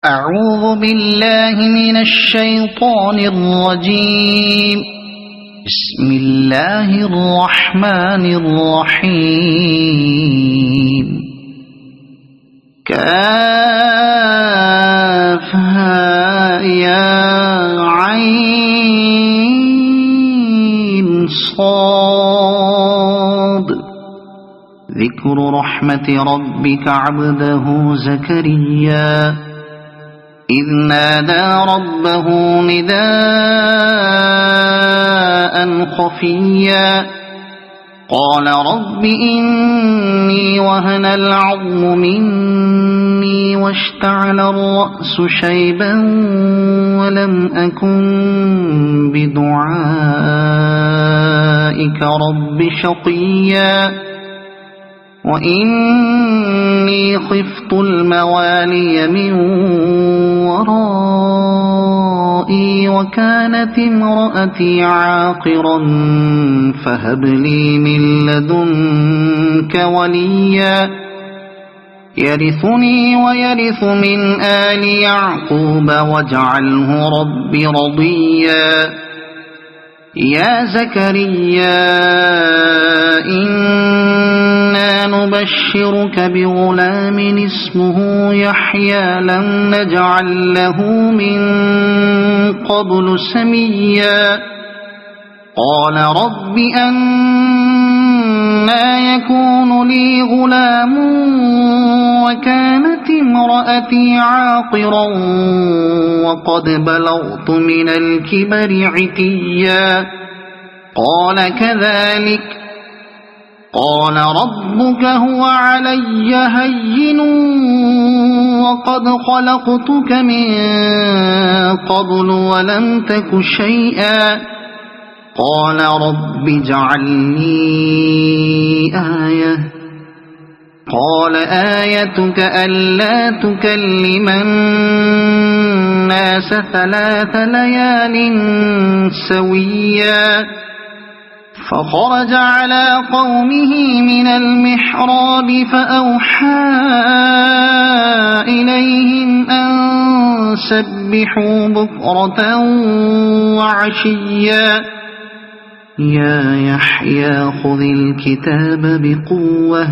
أعوذ بالله من الشيطان الرجيم. بسم الله الرحمن الرحيم. كافها يا عين صاد. ذكر رحمة ربك عبده زكريا إذ نادى ربه نداء خفيا قال رب إني وهن العظم مني واشتعل الرأس شيبا ولم أكن بدعائك رب شقيا وإني خفت الموالي من ورائي وكانت امرأتي عاقرا فهب لي من لدنك وليا يرثني ويرث من آل يعقوب واجعله رب رضيا. يا زكريا إنا نبشرك بغلام اسمه يحيى لم نجعل له من قبل سميا قال رب أنى يكون لي غلام وكانت امرأتي عاقرا وقد بلغت من الكبر عتيا قال كذلك قال ربك هو علي هين وقد خلقتك من قبل ولم تك شيئا قال رب اجعل لي آية قال آيتك ألا تكلم الناس 3 ليال سويا فخرج على قومه من المحراب فأوحى إليهم أن سبحوا بكرة وعشيا يا يحيى خذ الكتاب بقوة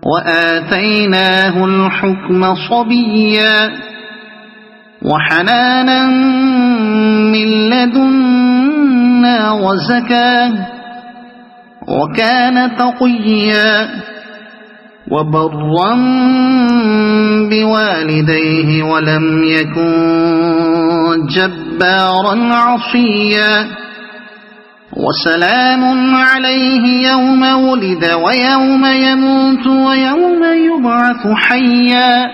وآتيناه الحكم صبيا وحنانا من لدنا وزكاة وكان تقيا وبرا بوالديه ولم يكن جبارا عصيا وسلام عليه يوم ولد ويوم يموت ويوم يبعث حيا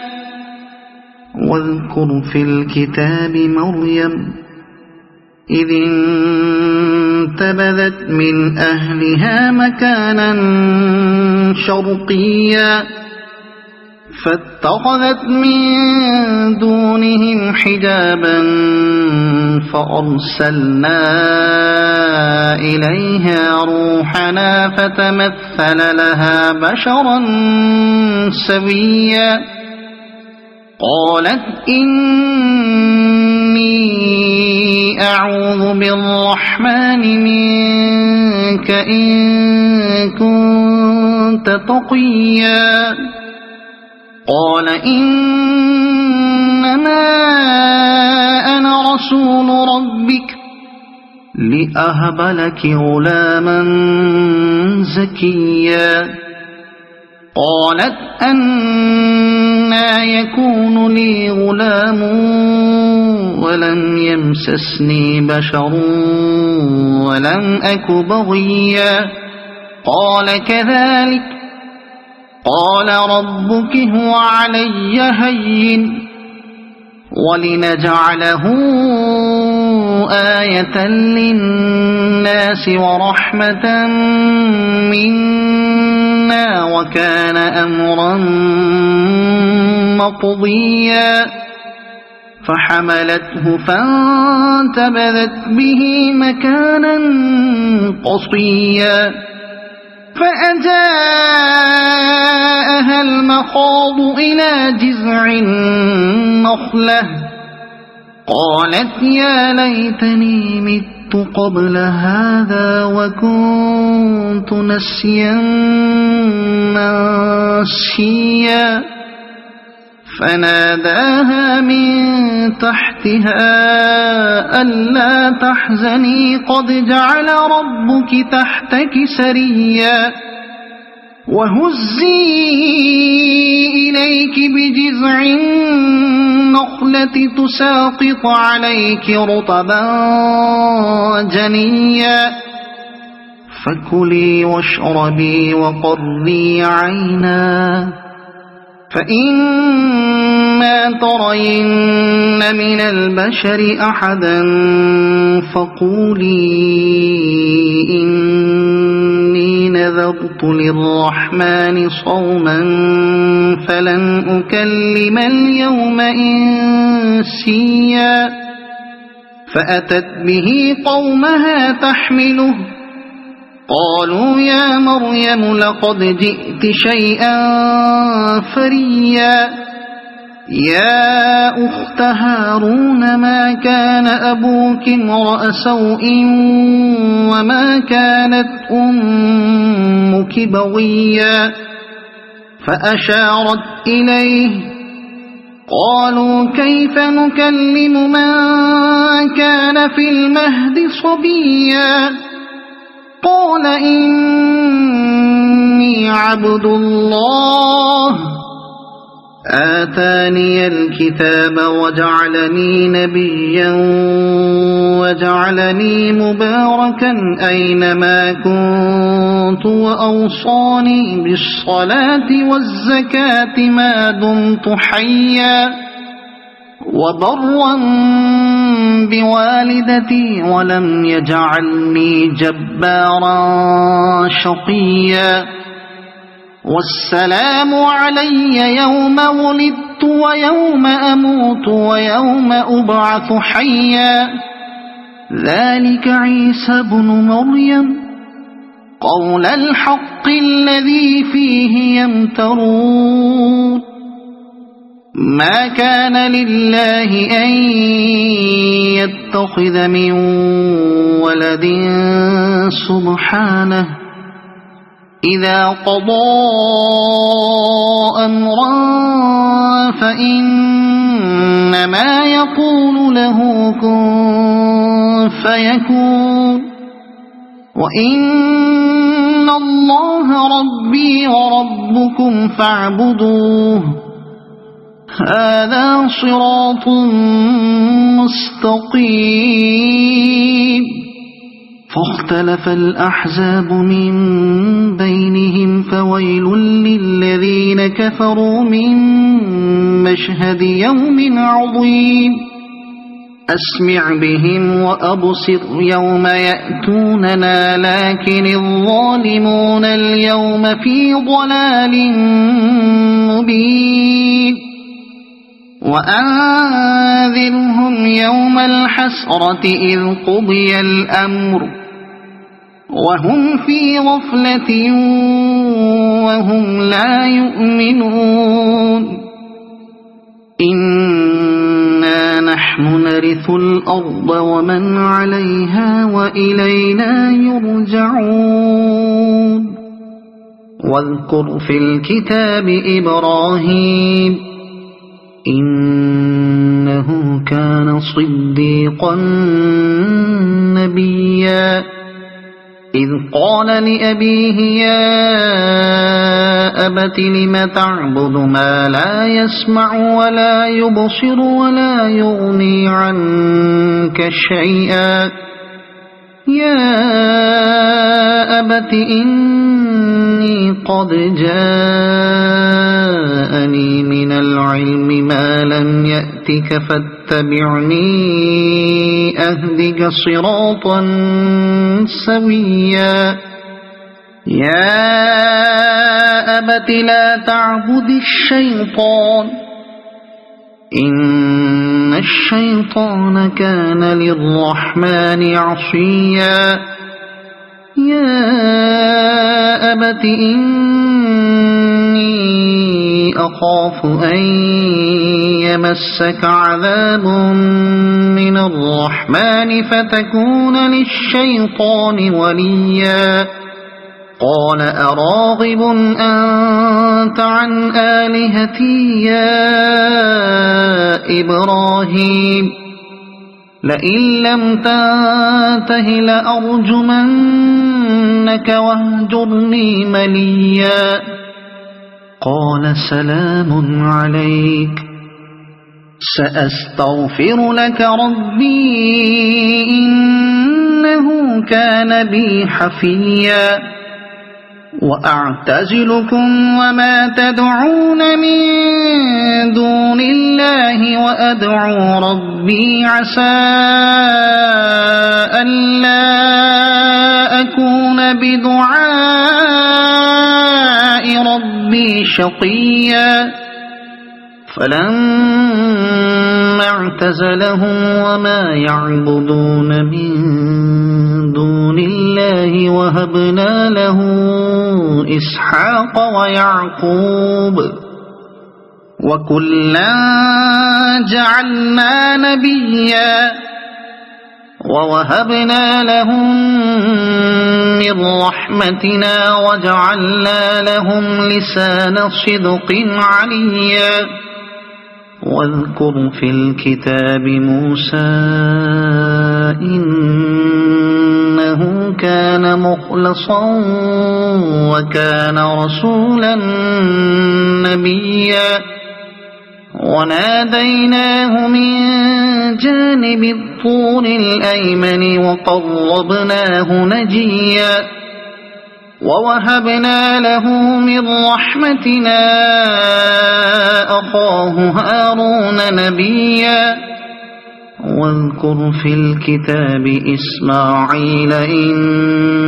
واذكر في الكتاب مريم إذ انتبذت من أهلها مكانا شرقيا فاتخذت من دونهم حجابا فأرسلنا إليها روحنا فتمثل لها بشرا سويا قالت إني أعوذ بالرحمن منك إن كنت تقيا قال إنما أنا رسول ربك لأهب لك غلاما زكيا قالت أنى يكون لي غلام ولم يمسسني بشر ولم أك بغيا قال كذلك قال ربك هو علي هين ولنجعله آية للناس ورحمة منا وكان أمرا مقضيا فحملته فانتبذت به مكانا قصيا فأجاءها المخاض إلى جذع النخلة النخلة قالت يا ليتني مت قبل هذا وكنت نسيا منسيا فناداها من تحتها ألا تحزني قد جعل ربك تحتك سريا وهزي إليك بجذع النخلة تساقط عليك رطبا جنيا فكلي واشربي وقري عينا فإما ترين من البشر أحدا فقولي إني نذرت للرحمن صوما فلن أكلم اليوم إنسيا فأتت به قومها تحمله قالوا يا مريم لقد جئت شيئا فريا يا أخت هارون ما كان أبوك امرأ سوء وما كانت أمك بغيا فأشارت إليه قالوا كيف نكلم من كان في المهد صبيا قال إني عبد الله آتاني الكتاب وجعلني نبيا وجعلني مباركا أينما كنت وأوصاني بالصلاة والزكاة ما دمت حيا وبرا بوالدتي ولم يجعلني جبارا شقيا والسلام علي يوم ولدت ويوم أموت ويوم أبعث حيا ذلك عيسى بن مريم قول الحق الذي فيه يمترون ما كان لله أن يتخذ من ولد سبحانه إذا قضى أمرا فإنما يقول له كن فيكون وإن الله ربي وربكم فاعبدوه هذا صراط مستقيم فاختلف الأحزاب من بينهم فويل للذين كفروا من مشهد يوم عظيم أسمع بهم وأبصر يوم يأتوننا لكن الظالمون اليوم في ضلال مبين وأنذرهم يوم الحسرة إذ قضي الأمر وهم في غفلة وهم لا يؤمنون إنا نحن نرث الأرض ومن عليها وإلينا يرجعون واذكر في الكتاب إبراهيم إنه كان صديقا نبيا إذ قال لأبيه يا أبت لم تعبد ما لا يسمع ولا يبصر ولا يغني عنك شيئا يا أبت إني قد جاءني من العلم ما لم يأتك فاتبعني أهدك صراطا سويا يا أبت لا تعبد الشيطان إن الشيطان كان للرحمن عصيا يا أبت إني أخاف أن يمسك عذاب من الرحمن فتكون للشيطان وليا قال أراغب أنت عن آلهتي يا إبراهيم لئن لم تنته لأرجمنك واهجرني مليا قال سلام عليك سأستغفر لك ربي إنه كان بي حفيا وأعتزلكم وما تدعون من دون الله وأدعو ربي عسى ألا أكون بدعاء ربي شقيا فلما اعتزلهم وما يعبدون من دون الله وهبنا له إسحاق ويعقوب وكلا جعلنا نبيا ووهبنا لهم من رحمتنا وجعلنا لهم لسان صدق عليا واذكر في الكتاب موسى إنه كان مخلصا وكان رسولا نبيا وناديناه من جانب الطور الأيمن وقربناه نجيا ووهبنا له من رحمتنا أخاه هارون نبيا واذكر في الكتاب إسماعيل إنه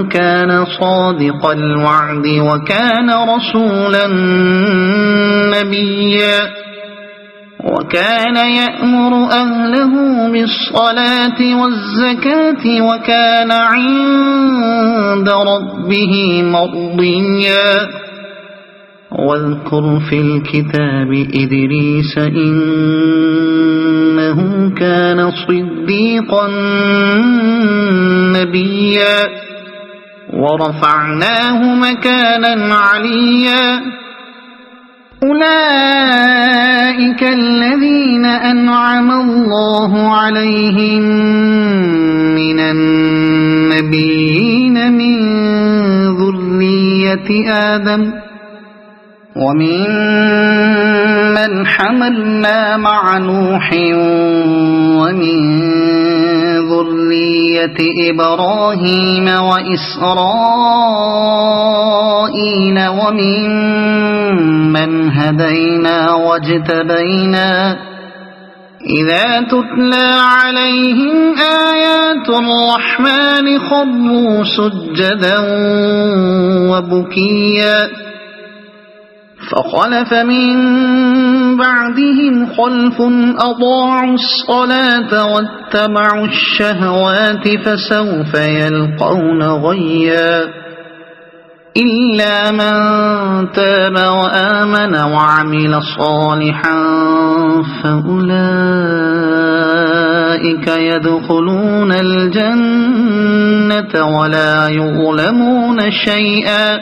كان صادق الوعد وكان رسولا نبيا وكان يأمر أهله بالصلاة والزكاة وكان عند ربه مرضيا واذكر في الكتاب إدريس إنه كان صديقا نبيا ورفعناه مكانا عليا أولئك الذين أنعم الله عليهم من النبيين من ذرية آدم ومن من حملنا مع نوح ومن ذرية إبراهيم وإسرائيل ومن من هدينا واجتبينا إذا تتلى عليهم آيات الرحمن خروا سجدا وبكيا فخلف من بعدهم خلف أضاعوا الصلاة واتبعوا الشهوات فسوف يلقون غيا إلا من تاب وآمن وعمل صالحا فأولئك يدخلون الجنة ولا يظلمون شيئا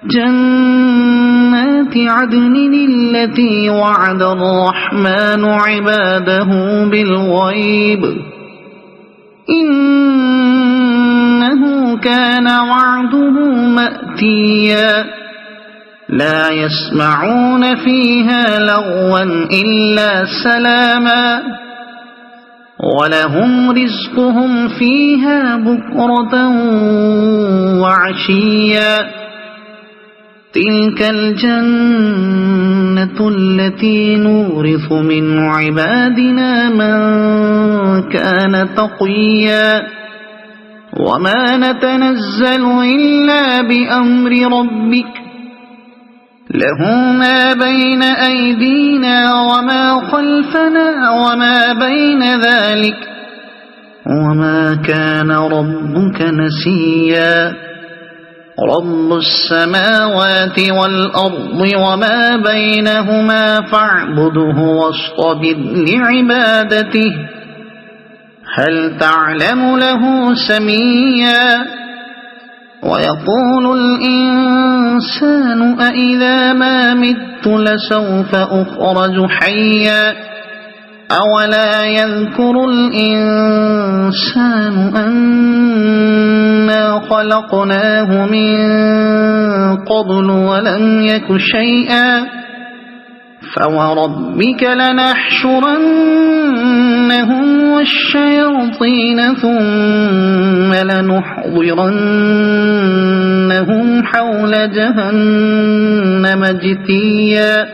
جنات عدن التي وعد الرحمن عباده بالغيب إنه كان وعده مأتيا لا يسمعون فيها لغوا إلا سلاما ولهم رزقهم فيها بكرة وعشيا تلك الجنة التي نورث من عبادنا من كان تقيا وما نتنزل إلا بأمر ربك له ما بين أيدينا وما خلفنا وما بين ذلك وما كان ربك نسيا رب السماوات والأرض وما بينهما فاعبده واصطبر لعبادته هل تعلم له سميا ويقول الإنسان أإذا ما مت لسوف أخرج حيا أولا يذكر الإنسان أنا خلقناه من قبل ولم يك شيئا فوربك لنحشرنهم والشياطين ثم لنحضرنهم حول جهنم جثيا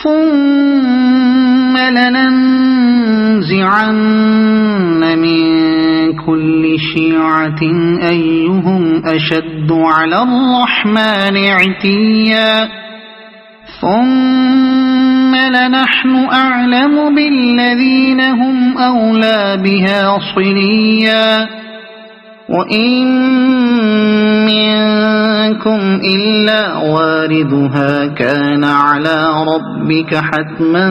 ثم لننزعن من كل شيعة أيهم أشد على الرحمن عتيا ثم لنحن أعلم بالذين هم أولى بها صليا وإن منكم إلا واردها كان على ربك حتما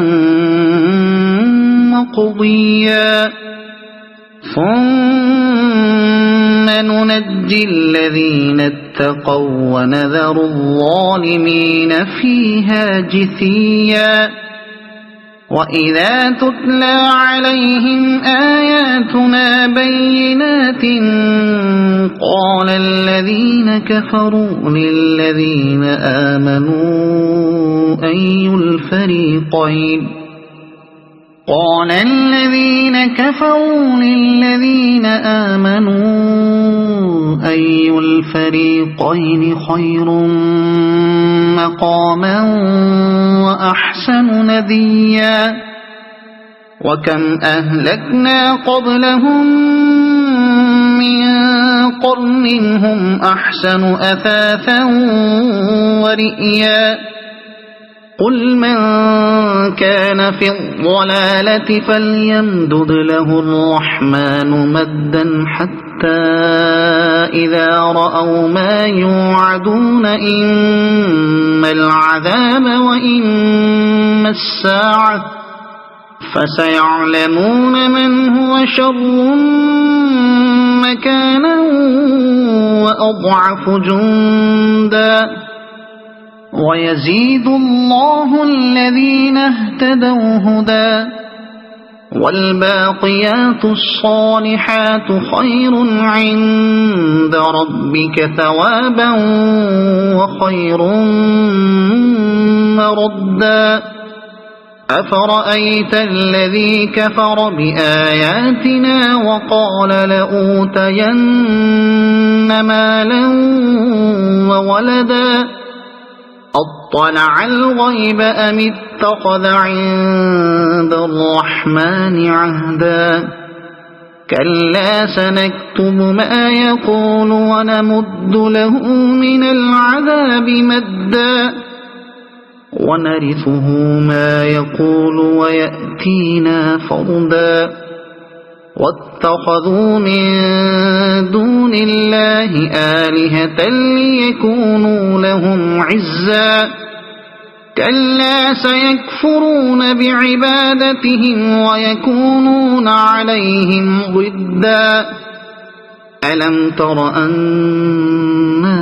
مقضيا ثم ننجي الذين اتقوا ونذر الظالمين فيها جثيا وإذا تتلى عليهم آياتنا بينات قال الذين كفروا للذين آمنوا أي الفريقين خير مقاما وأحسن نديا وكم أهلكنا قبلهم من قرن هم أحسن أثاثا ورئيا قل من كان في الضلالة فليمدد له الرحمن مدا حتى إذا رأوا ما يوعدون إما العذاب وإما الساعة فسيعلمون من هو شر مكانا وأضعف جندا ويزيد الله الذين اهتدوا هدى والباقيات الصالحات خير عند ربك ثوابا وخير مردا أفرأيت الذي كفر بآياتنا وقال لأوتين مالا وولدا أطلع الغيب أم اتخذ عند الرحمن عهدا كلا سنكتب ما يقول ونمد له من العذاب مدا ونرثه ما يقول ويأتينا فردا واتخذوا من دون الله آلهة ليكونوا لهم عزا كلا سيكفرون بعبادتهم ويكونون عليهم ضدا ألم تر أنا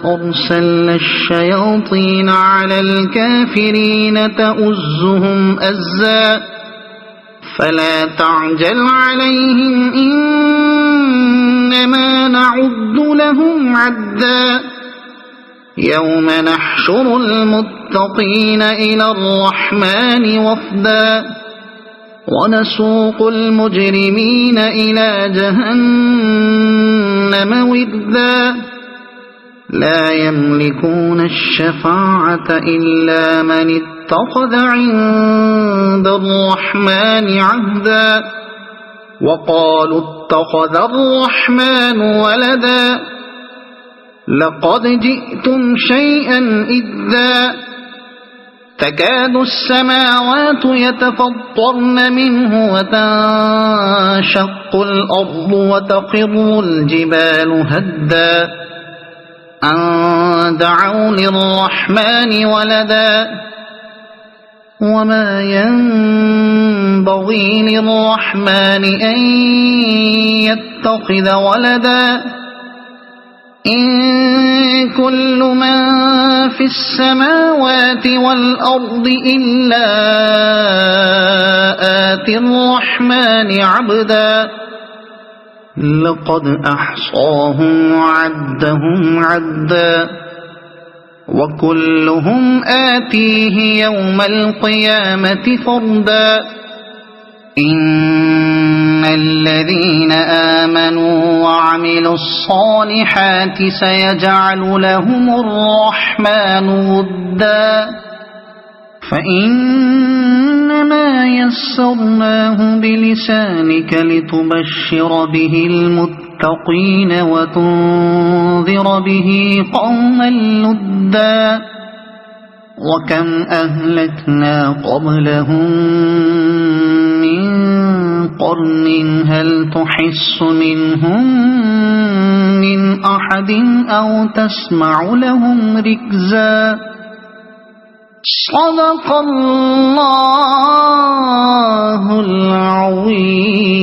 أرسلنا الشياطين على الكافرين تؤزهم أزا فلا تعجل عليهم إنما نعد لهم عدا يوم نحشر المتقين إلى الرحمن وفدا ونسوق المجرمين إلى جهنم وردا لا يملكون الشفاعة إلا من اتخذ عند الرحمن عهدا وقالوا اتخذ الرحمن ولدا لقد جئتم شيئا إدا تكاد السماوات يتفطرن منه وتنشق الأرض وتخر الجبال هدا أن دعوا للرحمن ولدا وما ينبغي للرحمن أن يتخذ ولدا إن كل من في السماوات والأرض إلا آتي الرحمن عبدا لقد أحصاهم وعدهم عدا وكلهم آتيه يوم القيامة فردا إن الذين آمنوا وعملوا الصالحات سيجعل لهم الرحمن ودا فإنما يسرناه بلسانك لتبشر به المتقين وتنذر به قوما لدا وكم أهلكنا قبلهم من قرن هل تحس منهم من أحد أو تسمع لهم ركزا صدق الله العظيم.